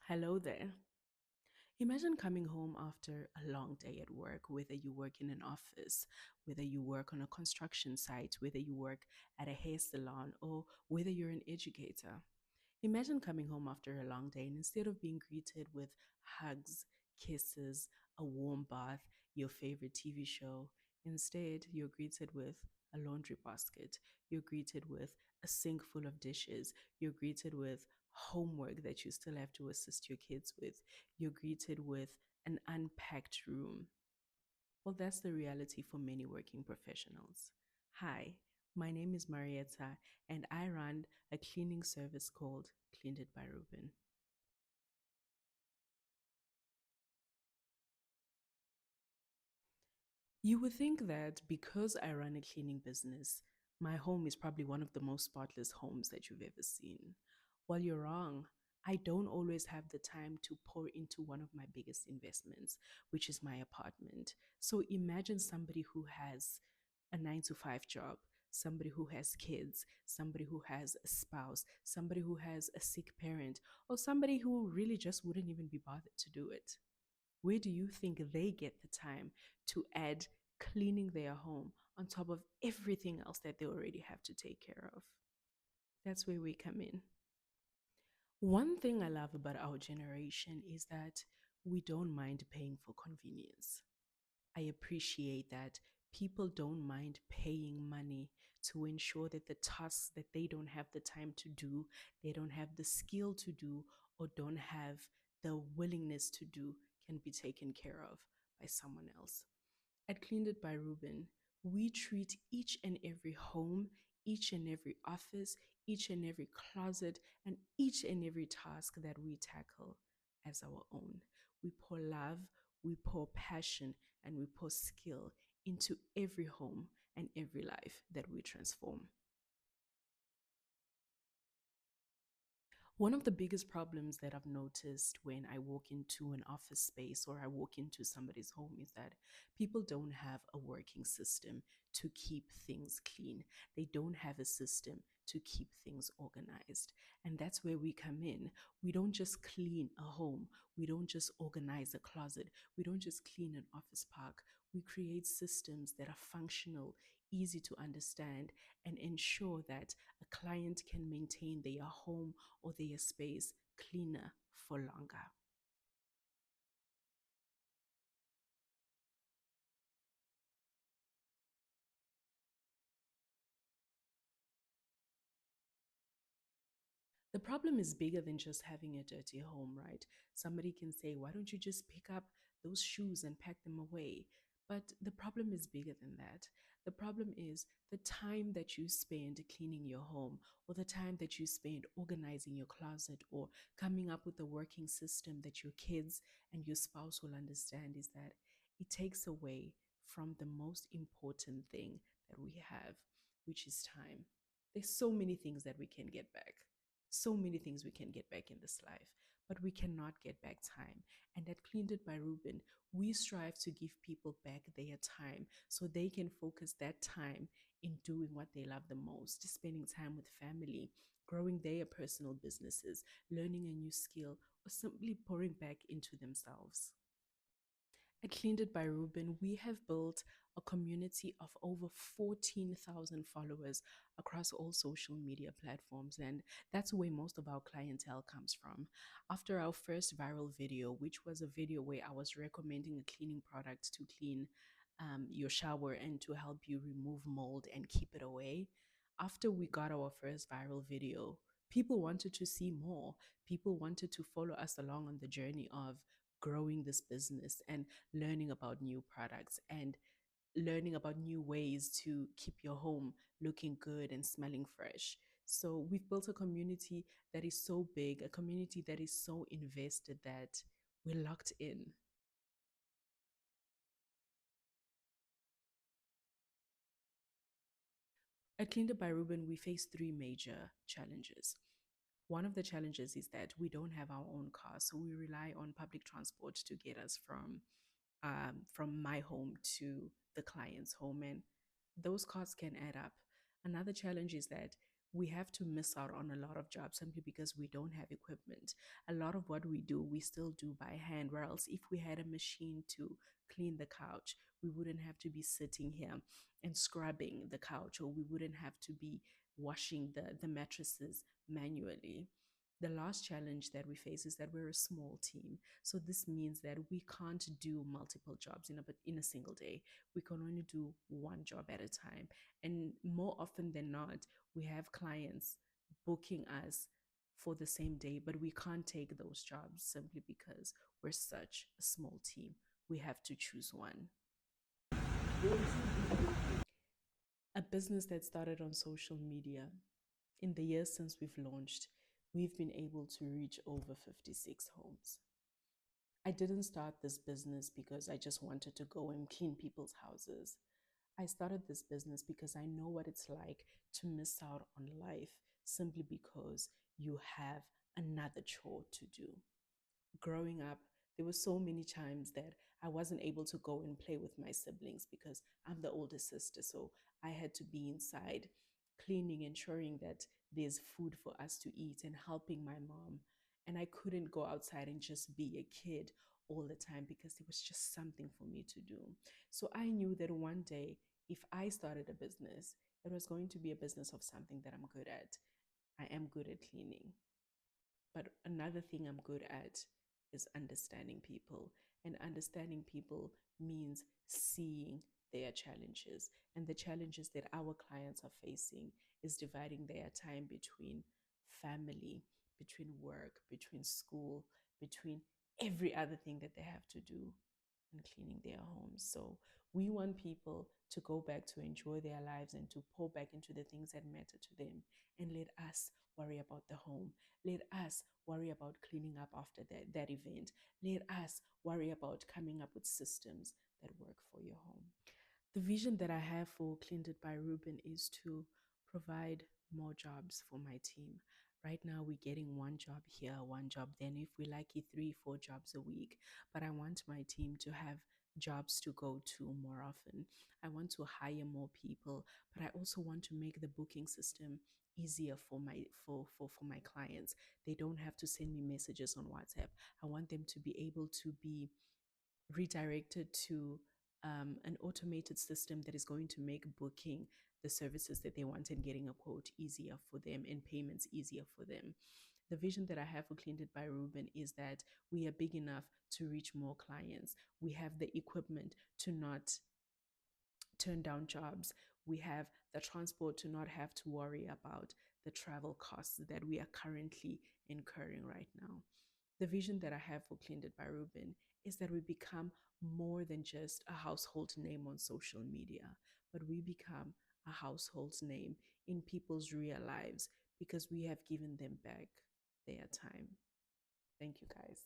Hello there. Imagine coming home after a long day at work, whether you work in an office, whether you work on a construction site, whether you work at a hair salon, or whether you're an educator. Imagine coming home after a long day and instead of being greeted with hugs, kisses, a warm bath, your favorite TV show, instead you're greeted with a laundry basket. You're greeted with a sink full of dishes. You're greeted with homework that you still have to assist your kids with. You're greeted with an unpacked room. Well, that's the reality for many working professionals. Hi, my name is Marietta, and I run a cleaning service called Cleaned It by Ruben. You would think that because I run a cleaning business, my home is probably one of the most spotless homes that you've ever seen. Well, you're wrong. I don't always have the time to pour into one of my biggest investments, which is my apartment. So imagine somebody who has a 9 to 5 job, somebody who has kids, somebody who has a spouse, somebody who has a sick parent, or somebody who really just wouldn't even be bothered to do it. Where do you think they get the time to add cleaning their home on top of everything else that they already have to take care of? That's where we come in. One thing I love about our generation is that we don't mind paying for convenience. I appreciate that people don't mind paying money to ensure that the tasks that they don't have the time to do, they don't have the skill to do, or don't have the willingness to do can be taken care of by someone else. At Cleaned It by Ruben, we treat each and every home, each and every office, each and every closet, and each and every task that we tackle as our own. We pour love, we pour passion, and we pour skill into every home and every life that we transform. One of the biggest problems that I've noticed when I walk into an office space or I walk into somebody's home is that people don't have a working system to keep things clean. They don't have a system to keep things organized. And that's where we come in. We don't just clean a home, we don't just organize a closet, we don't just clean an office park. We create systems that are functional, easy to understand, and ensure that a client can maintain their home or their space cleaner for longer. The problem is bigger than just having a dirty home, right? Somebody can say, why don't you just pick up those shoes and pack them away? But the problem is bigger than that. The problem is the time that you spend cleaning your home, or the time that you spend organizing your closet, or coming up with a working system that your kids and your spouse will understand is that it takes away from the most important thing that we have, which is time. There's so many things that we can get back, so many things we can get back in this life, but we cannot get back time. And at Cleaned It by Ruben, we strive to give people back their time so they can focus that time in doing what they love the most, spending time with family, growing their personal businesses, learning a new skill, or simply pouring back into themselves. At Cleaned It by Ruben, we have built a community of over 14,000 followers across all social media platforms, and that's where most of our clientele comes from. After our first viral video, which was a video where I was recommending a cleaning product to clean your shower and to help you remove mold and keep it away, after we got our first viral video, people wanted to see more. People wanted to follow us along on the journey of growing this business and learning about new products and learning about new ways to keep your home looking good and smelling fresh. So we've built a community that is so big, a community that is so invested that we're locked in. At Cleaned Up by Ruben, we face three major challenges. One of the challenges is that we don't have our own car, so we rely on public transport to get us from my home to the client's home, and those costs can add up. Another challenge is that we have to miss out on a lot of jobs simply because we don't have equipment. A lot of what we do, we still do by hand. Where else, if we had a machine to clean the couch, we wouldn't have to be sitting here and scrubbing the couch, or we wouldn't have to be washing the mattresses manually. The last challenge that we face is that we're a small team. So this means that we can't do multiple jobs in a single day. We can only do one job at a time. And more often than not, we have clients booking us for the same day, but we can't take those jobs simply because we're such a small team. We have to choose one. A business that started on social media. In the years since we've launched, we've been able to reach over 56 homes. I didn't start this business because I just wanted to go and clean people's houses. I started this business because I know what it's like to miss out on life simply because you have another chore to do. Growing up, there were so many times that I wasn't able to go and play with my siblings because I'm the older sister. So I had to be inside cleaning, ensuring that there's food for us to eat, and helping my mom. And I couldn't go outside and just be a kid all the time because there was just something for me to do. So I knew that one day, if I started a business, it was going to be a business of something that I'm good at. I am good at cleaning. But another thing I'm good at is understanding people. And understanding people means seeing their challenges. And the challenges that our clients are facing is dividing their time between family, between work, between school, between every other thing that they have to do and cleaning their homes. So we want people to go back to enjoy their lives and to pour back into the things that matter to them. And let us worry about the home. Let us worry about cleaning up after that event. Let us worry about coming up with systems that work for your home. The vision that I have for Cleaned It by Ruben is to provide more jobs for my team. Right now, we're getting one job here, one job then. If we like it, three, four jobs a week. But I want my team to have jobs to go to more often. I want to hire more people, but I also want to make the booking system easier for my clients. They don't have to send me messages on WhatsApp. I want them to be able to be redirected to an automated system that is going to make booking the services that they want and getting a quote easier for them and payments easier for them. The vision that I have for Cleaned It by Ruben is that we are big enough to reach more clients. We have the equipment to not turn down jobs. We have the transport to not have to worry about the travel costs that we are currently incurring right now. The vision that I have for Cleaned It by Ruben is that we become more than just a household name on social media, but we become a household name in people's real lives because we have given them back their time. Thank you, guys.